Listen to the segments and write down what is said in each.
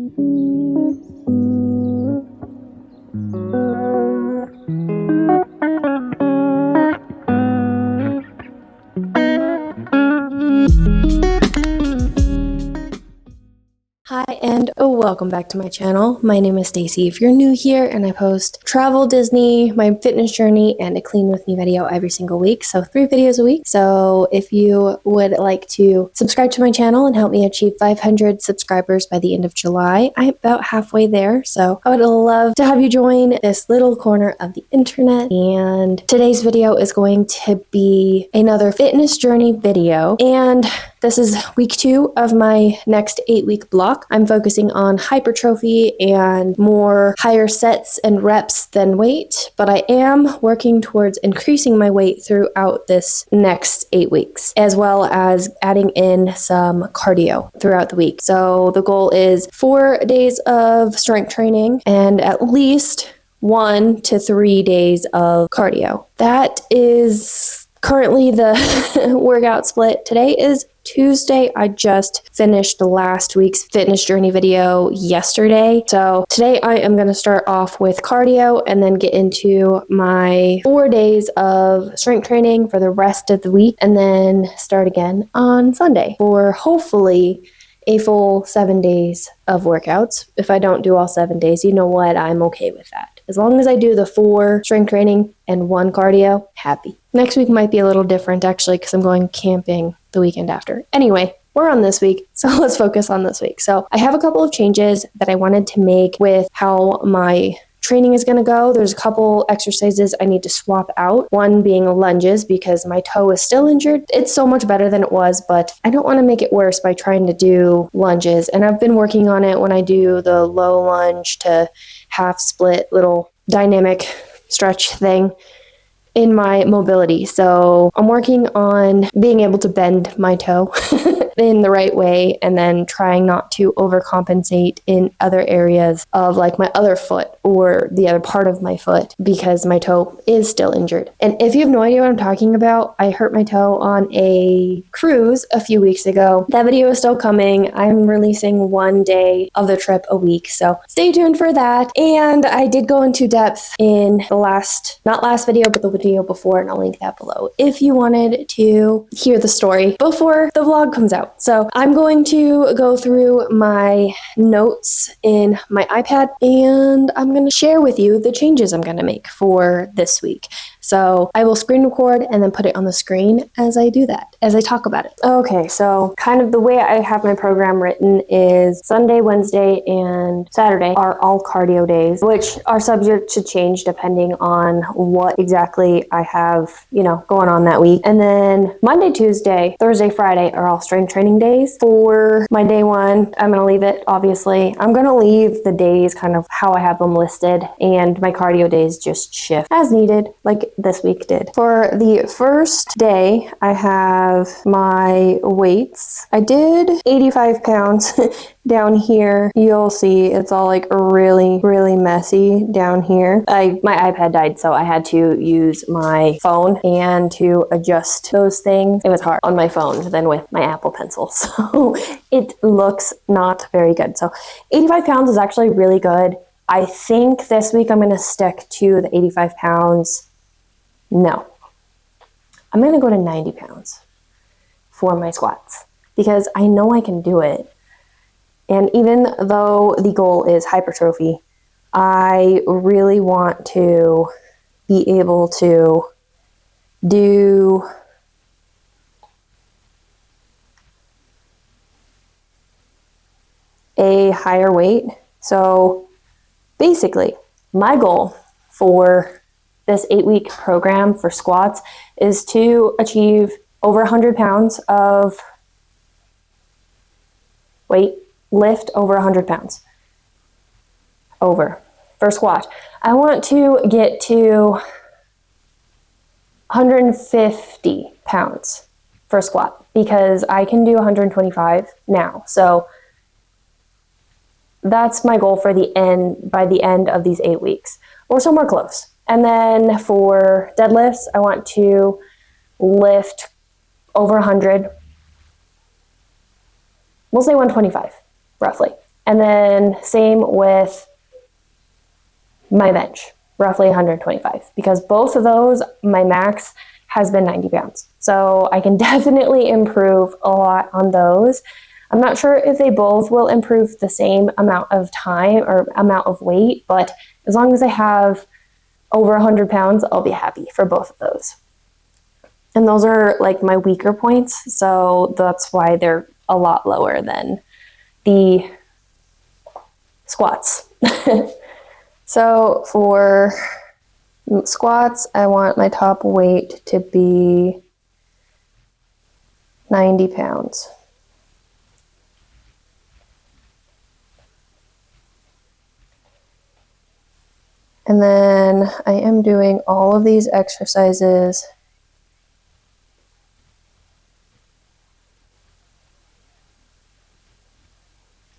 Hi and welcome back to my channel. My name is Stacy. If you're new here, and I post travel, Disney, my fitness journey, and a clean with me video every single week. So 3 videos a week. So if you would like to subscribe to my channel and help me achieve 500 subscribers by the end of July, I'm about halfway there. So I would love to have you join this little corner of the internet. And today's video is going to be another fitness journey video. And this is week 2 of my next 8-week block. I'm focusing on hypertrophy and more higher sets and reps than weight, but I am working towards increasing my weight throughout this next 8 weeks, as well as adding in some cardio throughout the week. So the goal is 4 days of strength training and at least 1 to 3 days of cardio. That is currently the workout split. Today is Tuesday. I just finished last week's fitness journey video yesterday. So today I am going to start off with cardio and then get into my 4 days of strength training for the rest of the week, and then start again on Sunday for hopefully a full 7 days of workouts. If I don't do all 7 days, you know what? I'm okay with that. As long as I do the 4 strength training and 1 cardio, happy. Next week might be a little different actually, because I'm going camping the weekend after. Anyway, we're on this week, so let's focus on this week. So I have a couple of changes that I wanted to make with how my training is going to go. There's a couple exercises I need to swap out. One being lunges, because my toe is still injured. It's so much better than it was, but I don't want to make it worse by trying to do lunges. And I've been working on it when I do the low lunge to half split little dynamic stretch thing in my mobility. So I'm working on being able to bend my toe in the right way, and then trying not to overcompensate in other areas of like my other foot or the other part of my foot, because my toe is still injured. And if you have no idea what I'm talking about, I hurt my toe on a cruise a few weeks ago. That video is still coming. I'm releasing 1 day of the trip a week, so stay tuned for that. And I did go into depth in the not last video, but the video before, and I'll link that below if you wanted to hear the story before the vlog comes out. So I'm going to go through my notes in my iPad, and I'm going to share with you the changes I'm going to make for this week. So I will screen record and then put it on the screen as I do that, as I talk about it. Okay, so kind of the way I have my program written is Sunday, Wednesday, and Saturday are all cardio days, which are subject to change depending on what exactly I have, going on that week. And then Monday, Tuesday, Thursday, Friday are all strength training days. For my day 1, I'm going to leave it, obviously. I'm going to leave the days kind of how I have them listed, and my cardio days just shift as needed, like this week did. For the first day, I have my weights. I did 85 pounds down here. You'll see it's all like really, really messy down here. My iPad died, so I had to use my phone, and to adjust those things, it was hard on my phone than with my Apple Pencil. So it looks not very good. So 85 pounds is actually really good. I think this week I'm going to stick to the 85 pounds. No, I'm going to go to 90 pounds for my squats, because I know I can do it. And even though the goal is hypertrophy, I really want to be able to do a higher weight. So basically, my goal for this 8-week program for squats is to achieve over 100 pounds of weight, lift over 100 pounds over for squat. I want to get to 150 pounds for squat, because I can do 125 now. So that's my goal for the end, by the end of these 8 weeks, or somewhere close. And then for deadlifts, I want to lift over 100. We'll say 125, roughly. And then same with my bench, roughly 125, because both of those, my max has been 90 pounds. So I can definitely improve a lot on those. I'm not sure if they both will improve the same amount of time or amount of weight, but as long as I have over 100 pounds, I'll be happy for both of those. And those are like my weaker points, so that's why they're a lot lower than the squats. So for squats, I want my top weight to be 90 pounds. And then I am doing all of these exercises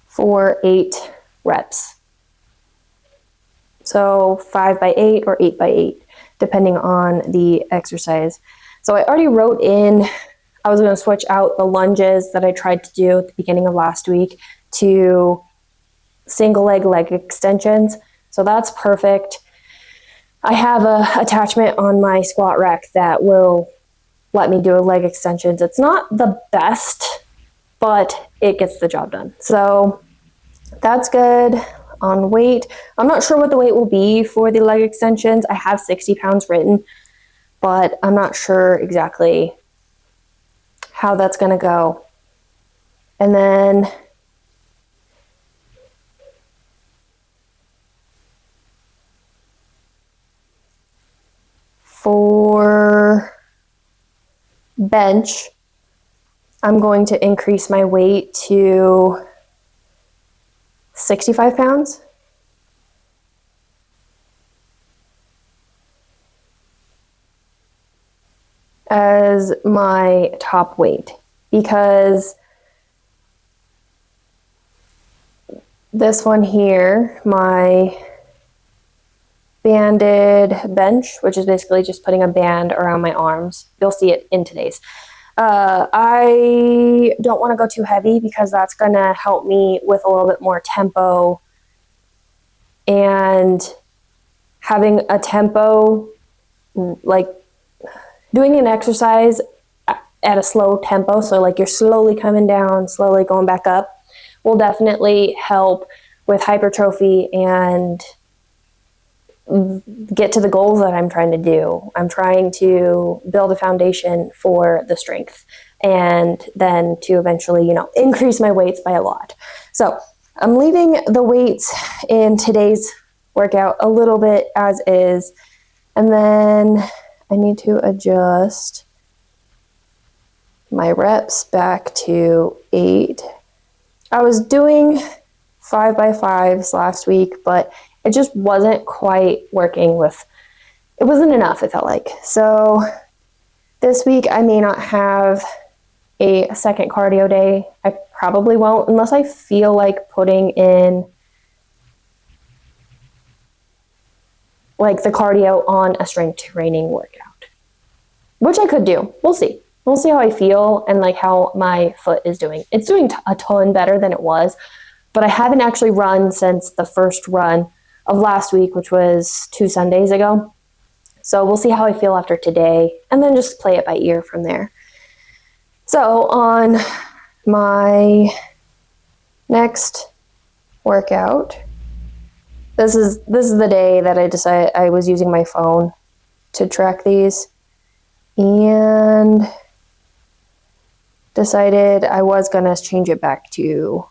for 8 reps. So 5 by 8 or 8 by 8, depending on the exercise. So I already wrote in, I was going to switch out the lunges that I tried to do at the beginning of last week to single leg extensions. So that's perfect. I have an attachment on my squat rack that will let me do leg extensions. It's not the best, but it gets the job done. So that's good. On weight, I'm not sure what the weight will be for the leg extensions. I have 60 pounds written, but I'm not sure exactly how that's going to go. And then for bench, I'm going to increase my weight to 65 pounds. As my top weight, because this one here, my banded bench, which is basically just putting a band around my arms. You'll see it in today's. I don't want to go too heavy because that's going to help me with a little bit more tempo, and having a tempo, like doing an exercise at a slow tempo, so like you're slowly coming down, slowly going back up, will definitely help with hypertrophy and get to the goals that I'm trying to do. I'm trying to build a foundation for the strength and then to eventually, increase my weights by a lot. So I'm leaving the weights in today's workout a little bit as is, and then I need to adjust my reps back to 8. I was doing 5 by 5s last week, but it just wasn't quite working it wasn't enough, it felt like. So this week I may not have a second cardio day. I probably won't unless I feel like putting in like the cardio on a strength training workout, which I could do. We'll see. We'll see how I feel and like how my foot is doing. It's doing a ton better than it was, but I haven't actually run since the first run of last week, which was 2 Sundays ago. So we'll see how I feel after today and then just play it by ear from there. So on my next workout, this is the day that I decided I was using my phone to track these, and decided I was gonna change it back to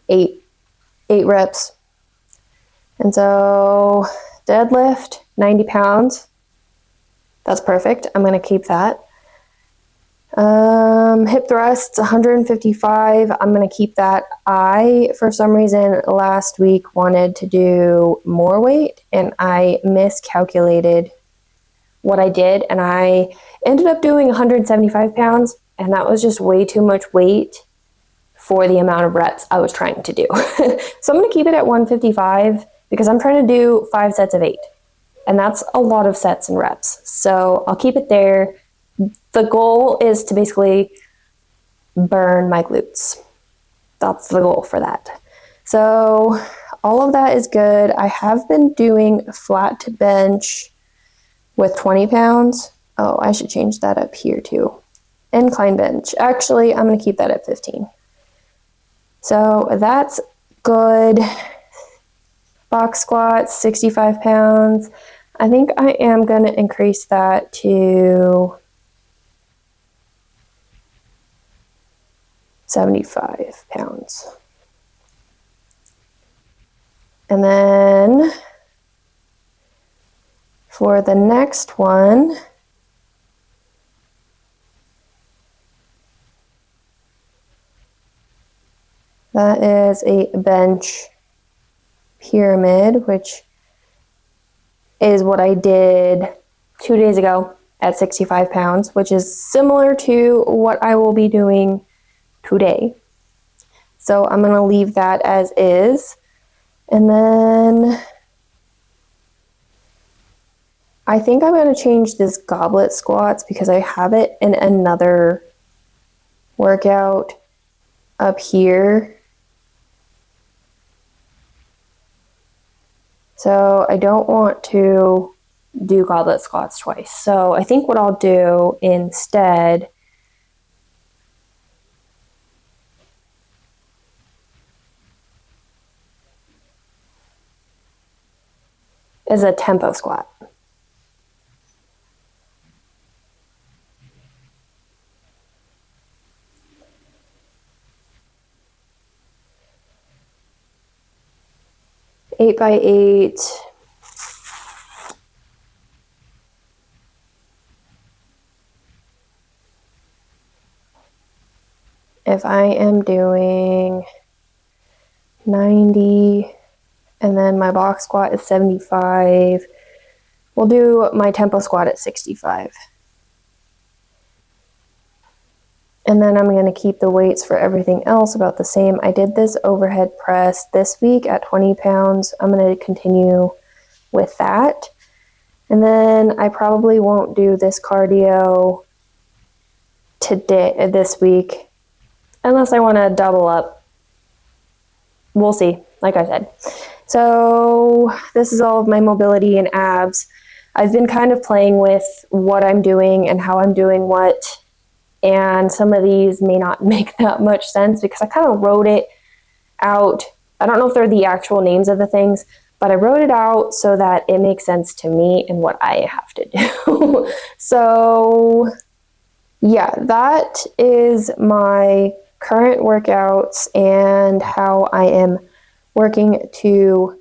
8 reps. And so deadlift 90 pounds, that's perfect. I'm gonna keep that. Hip thrusts 155, I'm gonna keep that. I, for some reason last week, wanted to do more weight and I miscalculated what I did, and I ended up doing 175 pounds, and that was just way too much weight for the amount of reps I was trying to do. So I'm gonna keep it at 155 because I'm trying to do 5 sets of 8, and that's a lot of sets and reps. So I'll keep it there. The goal is to basically burn my glutes. that's the goal for that. So all of that is good. I have been doing flat bench with 20 pounds. Oh, I should change that up here too. Incline bench. Actually, I'm going to keep that at 15. So that's good. Box squats, 65 pounds. I think I am going to increase that to 75 pounds. And then for the next one, that is a bench pyramid, which is what I did 2 days ago at 65 pounds, which is similar to what I will be doing today. So I'm going to leave that as is. And then I think I'm going to change this goblet squats because I have it in another workout up here. So I don't want to do goblet squats twice. So I think what I'll do instead is a tempo squat. Eight by 8. If I am doing 90 and then my box squat is 75, we'll do my tempo squat at 65. And then I'm going to keep the weights for everything else about the same. I did this overhead press this week at 20 pounds. I'm going to continue with that. And then I probably won't do this cardio this week, unless I want to double up. We'll see, like I said. So this is all of my mobility and abs. I've been kind of playing with what I'm doing and how I'm doing what. And some of these may not make that much sense because I kind of wrote it out. I don't know if they're the actual names of the things, but I wrote it out so that it makes sense to me and what I have to do. So yeah, that is my current workouts and how I am working to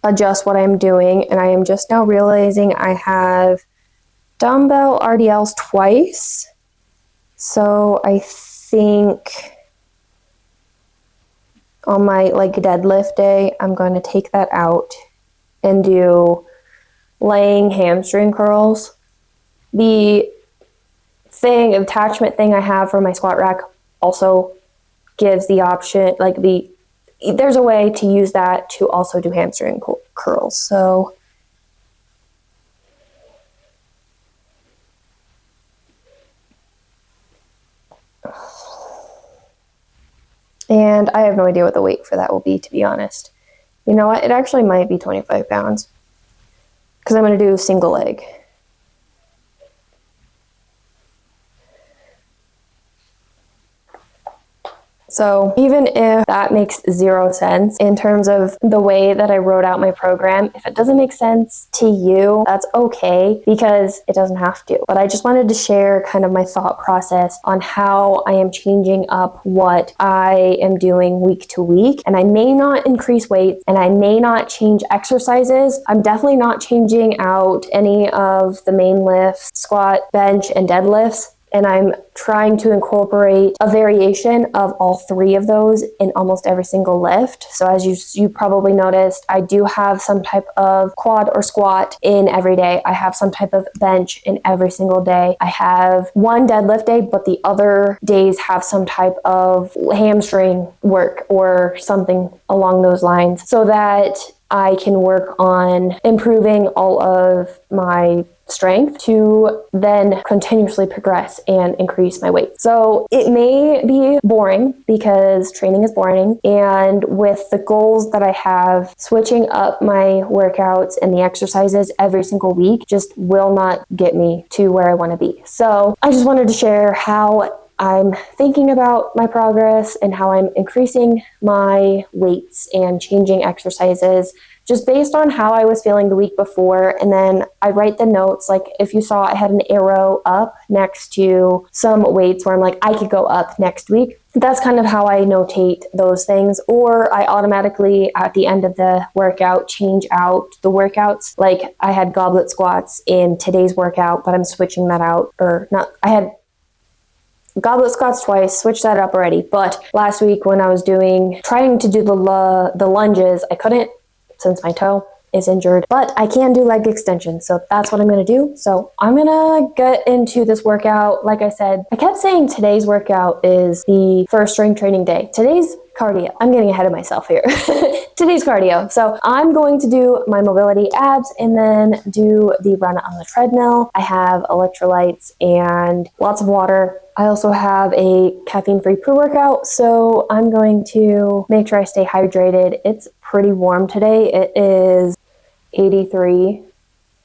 adjust what I'm doing. And I am just now realizing I have dumbbell RDLs twice. So I think on my deadlift day, I'm going to take that out and do laying hamstring curls. The attachment thing I have for my squat rack also gives the option, there's a way to use that to also do hamstring curls. So and I have no idea what the weight for that will be, to be honest. You know what? It actually might be 25 pounds because I'm going to do single leg. So even if that makes zero sense in terms of the way that I wrote out my program, if it doesn't make sense to you, that's okay because it doesn't have to. But I just wanted to share kind of my thought process on how I am changing up what I am doing week to week. And I may not increase weights and I may not change exercises. I'm definitely not changing out any of the main lifts, squat, bench, and deadlifts. And I'm trying to incorporate a variation of all three of those in almost every single lift. So as you probably noticed, I do have some type of quad or squat in every day. I have some type of bench in every single day. I have one deadlift day, but the other days have some type of hamstring work or something along those lines so that I can work on improving all of my strength to then continuously progress and increase my weight. So it may be boring because training is boring, and with the goals that I have, switching up my workouts and the exercises every single week just will not get me to where I want to be. So I just wanted to share how I'm thinking about my progress and how I'm increasing my weights and changing exercises just based on how I was feeling the week before. And then I write the notes. Like if you saw, I had an arrow up next to some weights where I'm like, I could go up next week. That's kind of how I notate those things. Or I automatically, at the end of the workout, change out the workouts. Like I had goblet squats in today's workout, but I'm switching that out. Or not, I had goblet squats twice, switched that up already. But last week when I was trying to do the lunges, I couldn't, since my toe is injured, but I can do leg extensions. So that's what I'm going to do. So I'm going to get into this workout. Like I said, I kept saying today's workout is the first strength training day. Today's cardio. I'm getting ahead of myself here. Today's cardio. So I'm going to do my mobility abs and then do the run on the treadmill. I have electrolytes and lots of water. I also have a caffeine-free pre-workout, so I'm going to make sure I stay hydrated. It's pretty warm today. It is 83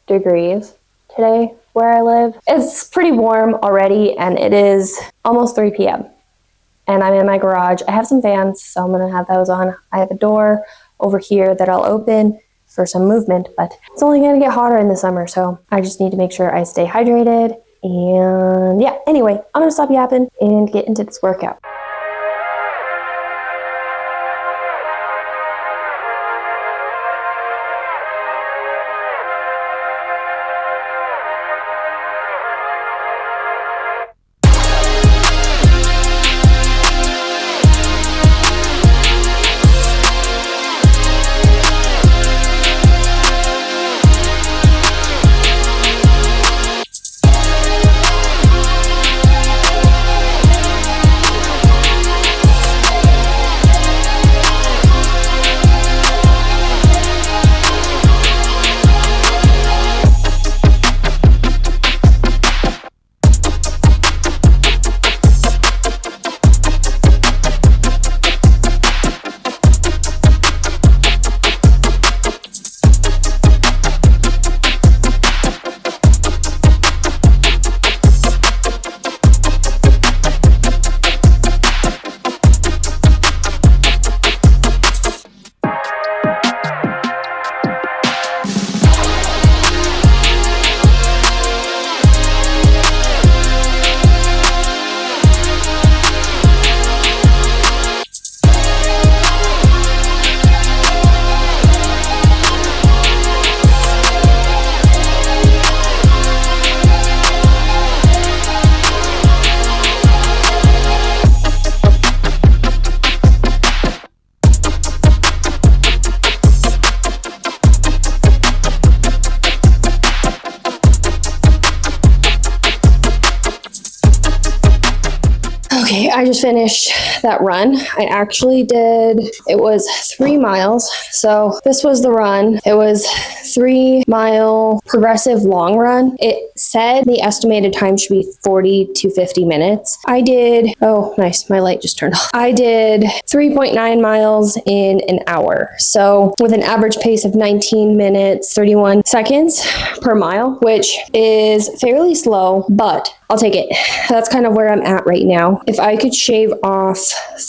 degrees today where I live. It's pretty warm already, and it is almost 3 p.m. And I'm in my garage. I have some fans, so I'm gonna have those on. I have a door over here that I'll open for some movement, but it's only gonna get hotter in the summer, so I just need to make sure I stay hydrated. And yeah, anyway, I'm gonna stop yapping and get into this workout. Okay, I just finished that run. It was 3 miles. So this was the run. It was 3-mile progressive long run. It said the estimated time should be 40 to 50 minutes. Oh, nice. My light just turned off. I did 3.9 miles in an hour. So with an average pace of 19 minutes, 31 seconds per mile, which is fairly slow, but I'll take it. That's kind of where I'm at right now. If I could shave off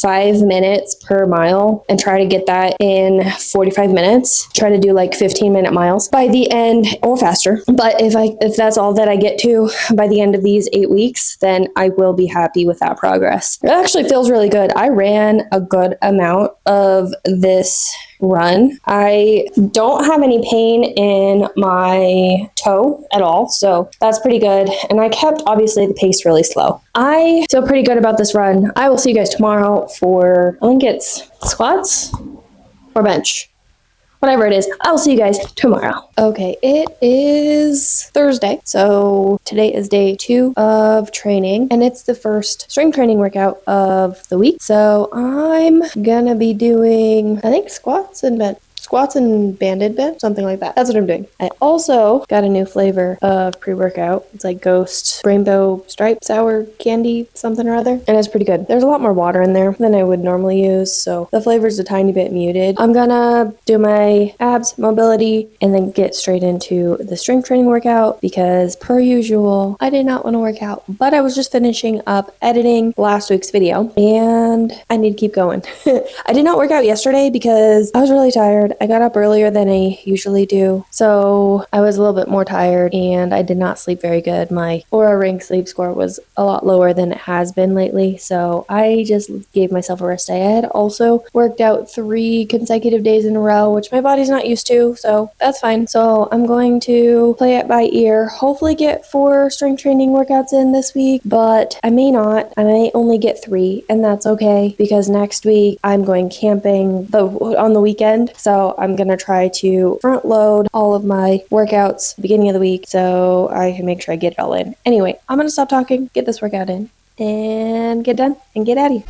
5 minutes per mile and try to get that in 45 minutes, try to do like 15-minute miles by the end or faster. But if that's all that I get to by the end of these 8 weeks, then I will be happy with that progress. It actually feels really good. I ran a good amount of this run. I don't have any pain in my toe at all, so that's pretty good. And I kept, obviously, the pace really slow. I feel pretty good about this run. I will see you guys tomorrow for, I think it's squats or bench. Whatever it is, I'll see you guys tomorrow. Okay, it is Thursday, so today is day 2 of training, and it's the first strength training workout of the week. So I'm gonna be doing, I think, squats and bench. squats and banded bend, something like that. That's what I'm doing. I also got a new flavor of pre-workout. It's like Ghost Rainbow Stripe Sour Candy something or other, and it's pretty good. There's a lot more water in there than I would normally use, so the flavor's a tiny bit muted. I'm gonna do my abs, mobility, and then get straight into the strength training workout because per usual, I did not want to work out, but I was just finishing up editing last week's video and I need to keep going. I did not work out yesterday because I was really tired. I got up earlier than I usually do, so I was a little bit more tired and I did not sleep very good. My Aura Ring sleep score was a lot lower than it has been lately, so I just gave myself a rest day. I had also worked out 3 consecutive days in a row, which my body's not used to, so that's fine. So I'm going to play it by ear, hopefully get 4 strength training workouts in this week, but I may not. I may only get 3, and that's okay because next week I'm going camping on the weekend, so I'm gonna try to front load all of my workouts beginning of the week so I can make sure I get it all in. Anyway, I'm gonna stop talking, get this workout in, and get done and get out of here.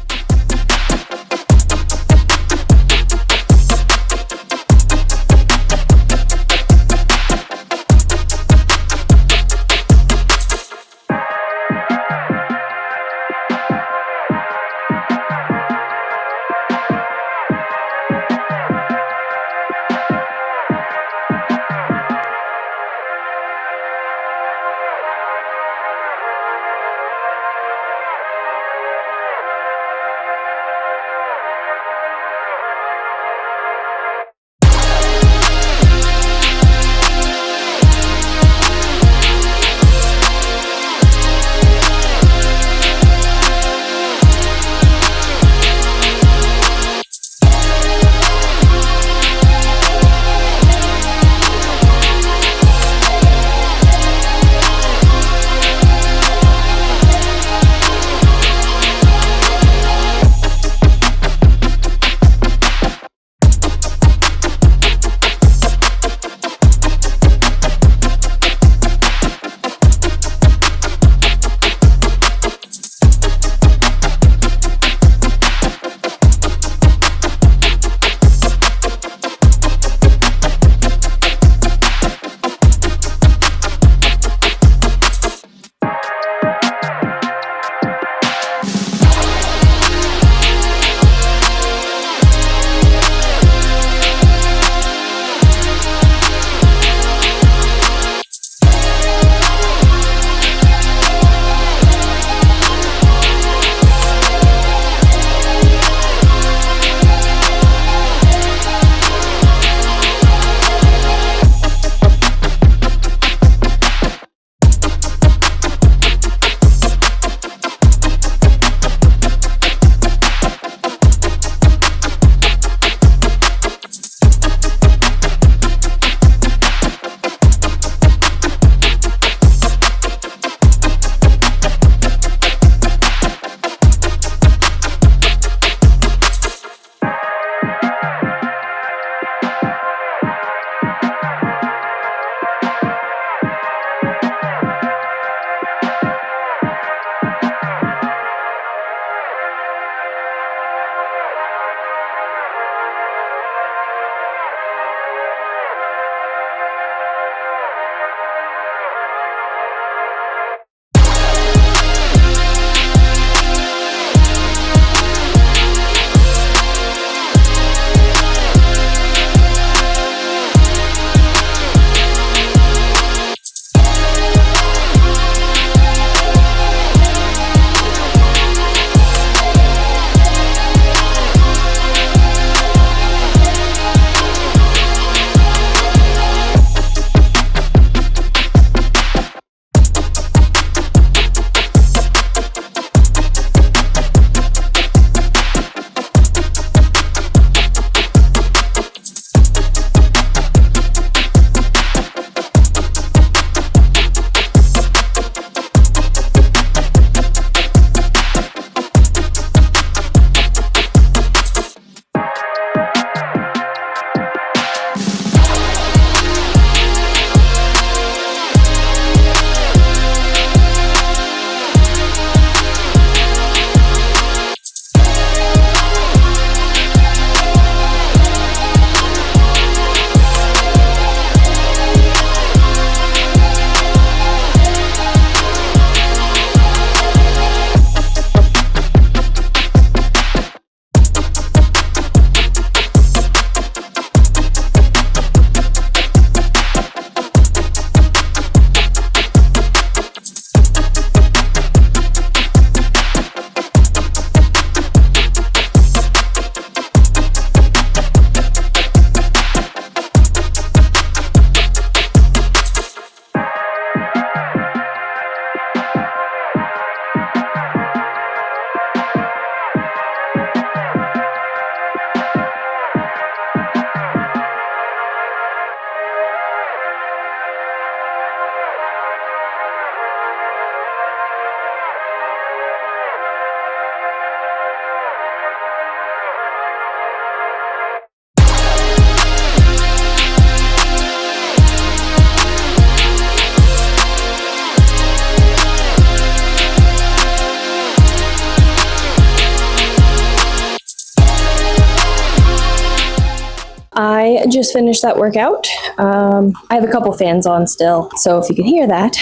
I just finished that workout. I have a couple fans on still, so if you can hear that,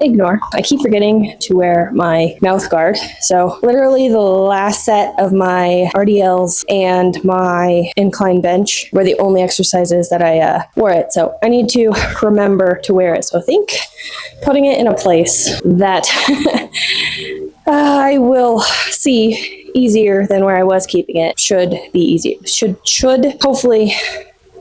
ignore. I keep forgetting to wear my mouth guard. So literally the last set of my RDLs and my incline bench were the only exercises that I wore it. So I need to remember to wear it. So I think putting it in a place that I will see easier than where I was keeping it should be easy. Should hopefully,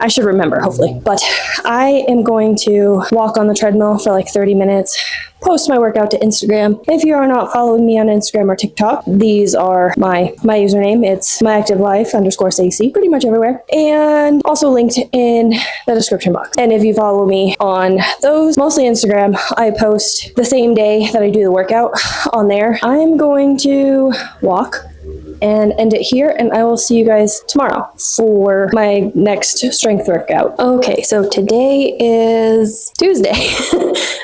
I should remember, hopefully. But I am going to walk on the treadmill for like 30 minutes, post my workout to Instagram. If you are not following me on Instagram or TikTok, these are my username. It's myactivelifestacey, pretty much everywhere. And also linked in the description box. And if you follow me on those, mostly Instagram, I post the same day that I do the workout on there. I'm going to walk and end it here, and I will see you guys tomorrow for my next strength workout. Okay, so today is Tuesday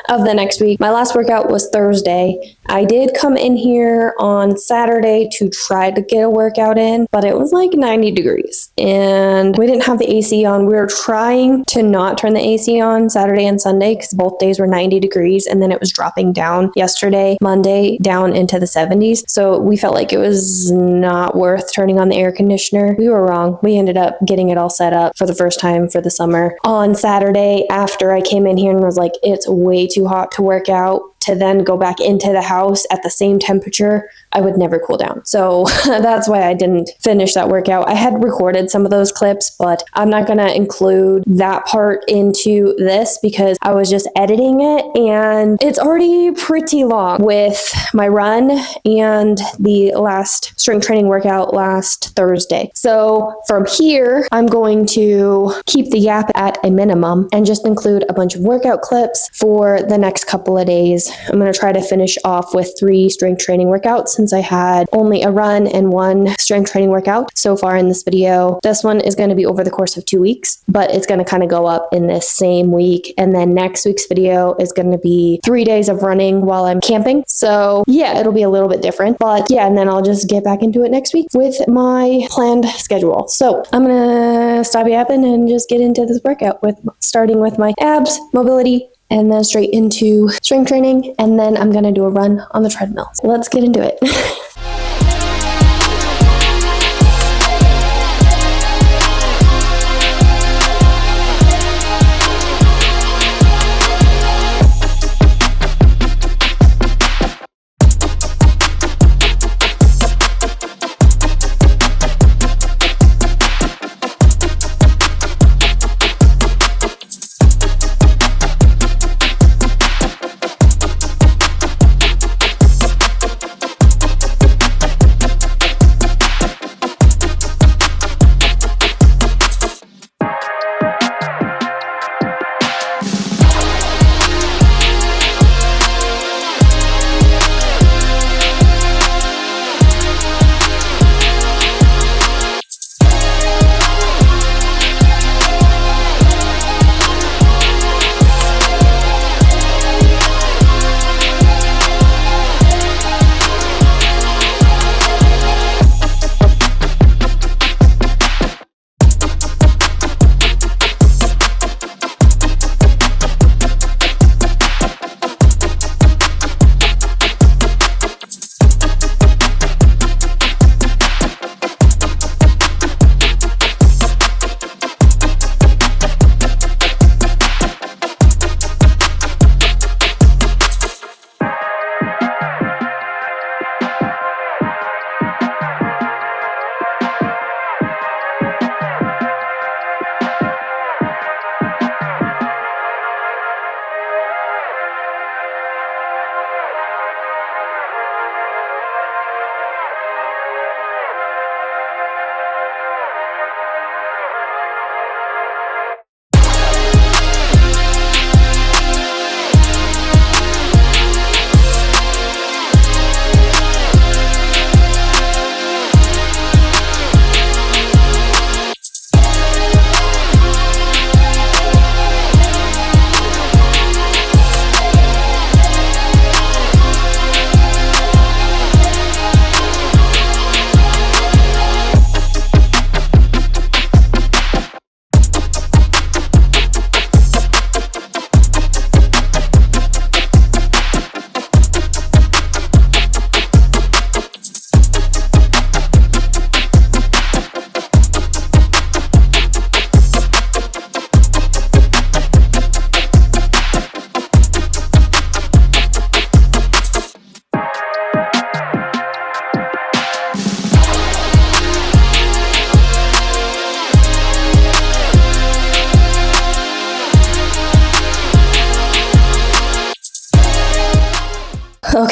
of the next week. My last workout was Thursday. I did come in here on Saturday to try to get a workout in, but it was like 90 degrees and we didn't have the AC on. We were trying to not turn the AC on Saturday and Sunday because both days were 90 degrees, and then it was dropping down yesterday, Monday, down into the 70s. So we felt like it was not worth turning on the air conditioner. We were wrong. We ended up getting it all set up for the first time for the summer on Saturday after I came in here and was like, it's way too hot to work out. To then go back into the house at the same temperature, I would never cool down. So that's why I didn't finish that workout. I had recorded some of those clips, but I'm not going to include that part into this because I was just editing it and it's already pretty long with my run and the last strength training workout last Thursday. So from here, I'm going to keep the gap at a minimum and just include a bunch of workout clips for the next couple of days. I'm going to try to finish off with 3 strength training workouts since I had only a run and 1 strength training workout so far in this video. This one is going to be over the course of 2 weeks, but it's going to kind of go up in this same week. And then next week's video is going to be 3 days of running while I'm camping. So yeah, it'll be a little bit different, but yeah, and then I'll just get back into it next week with my planned schedule. So I'm going to stop yapping and just get into this workout starting with my abs, mobility, and then straight into strength training, and then I'm gonna do a run on the treadmill. So let's get into it.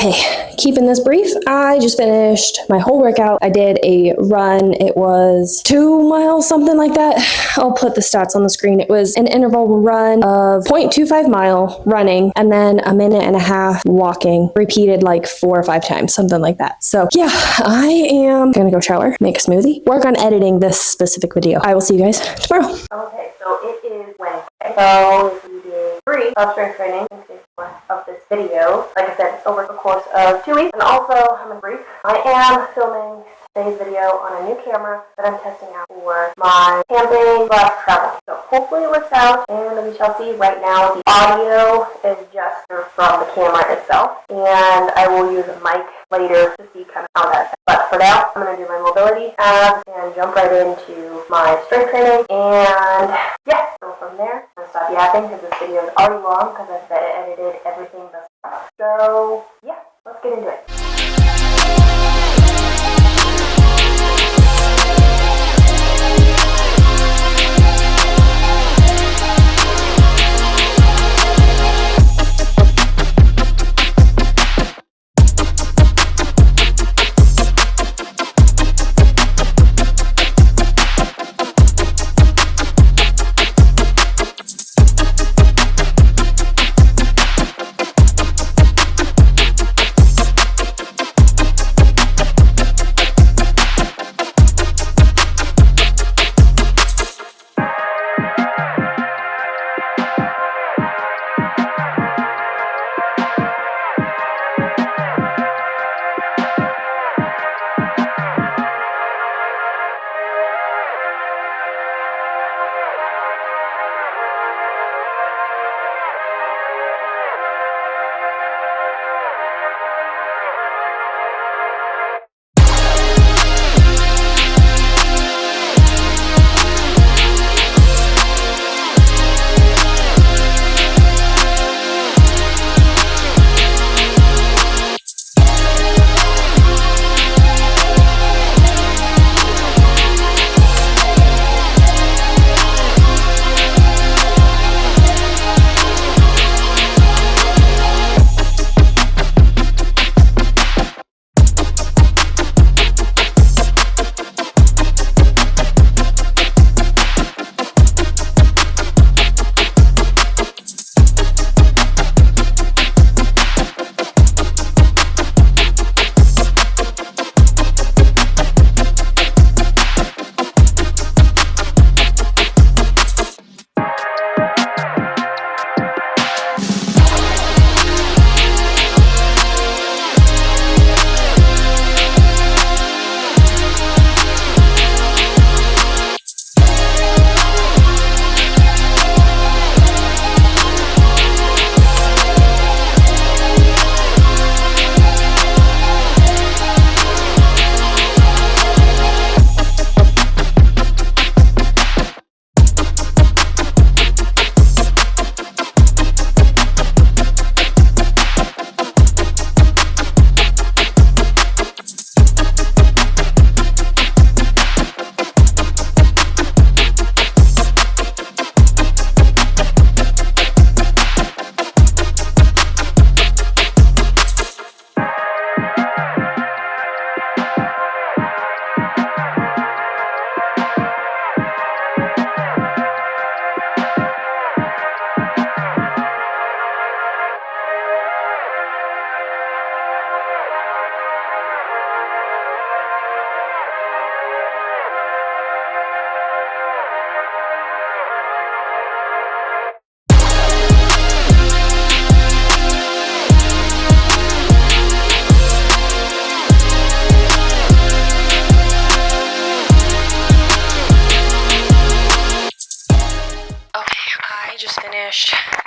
Okay, keeping this brief, I just finished my whole workout. I did a run. It was 2 miles, something like that. I'll put the stats on the screen. It was an interval run of 0.25 mile running and then a minute and a half walking, repeated like 4 or 5 times, something like that. So yeah, I am gonna go shower, make a smoothie, work on editing this specific video. I will see you guys tomorrow. Okay, so it is Wednesday. So we did 3 of strength training in today's of this video. Like I said, over the course of 2 weeks. And also, I'm gonna brief. I am filming today's video on a new camera that I'm testing out for my camping / travel. So hopefully it works out, and we shall see. Right now, the audio is just from the camera itself, and I will use a mic later to see kind of how that's. But for now, I'm going to do my mobility abs and jump right into my strength training, and yeah, so from there, I'm going to stop yapping because this video is already long because I've edited everything thus far. So yeah, let's get into it.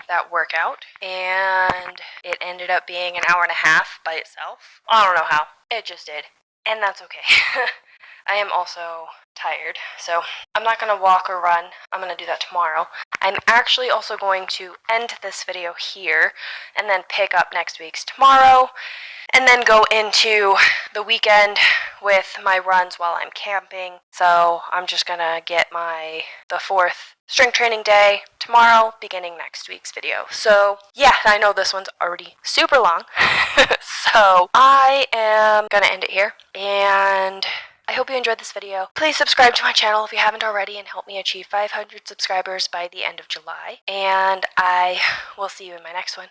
That workout, and it ended up being an hour and a half by itself. I don't know how. It just did. And that's okay. I am also tired, so I'm not going to walk or run. I'm going to do that tomorrow. I'm actually also going to end this video here and then pick up next week's tomorrow and then go into the weekend with my runs while I'm camping. So I'm just going to get the 4th strength training day tomorrow, beginning next week's video. So yeah, I know this one's already super long. So I am gonna end it here, and I hope you enjoyed this video. Please subscribe to my channel if you haven't already and help me achieve 500 subscribers by the end of July. And I will see you in my next one.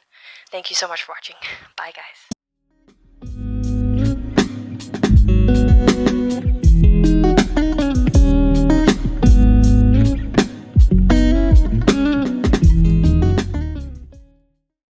Thank you so much for watching. Bye, guys.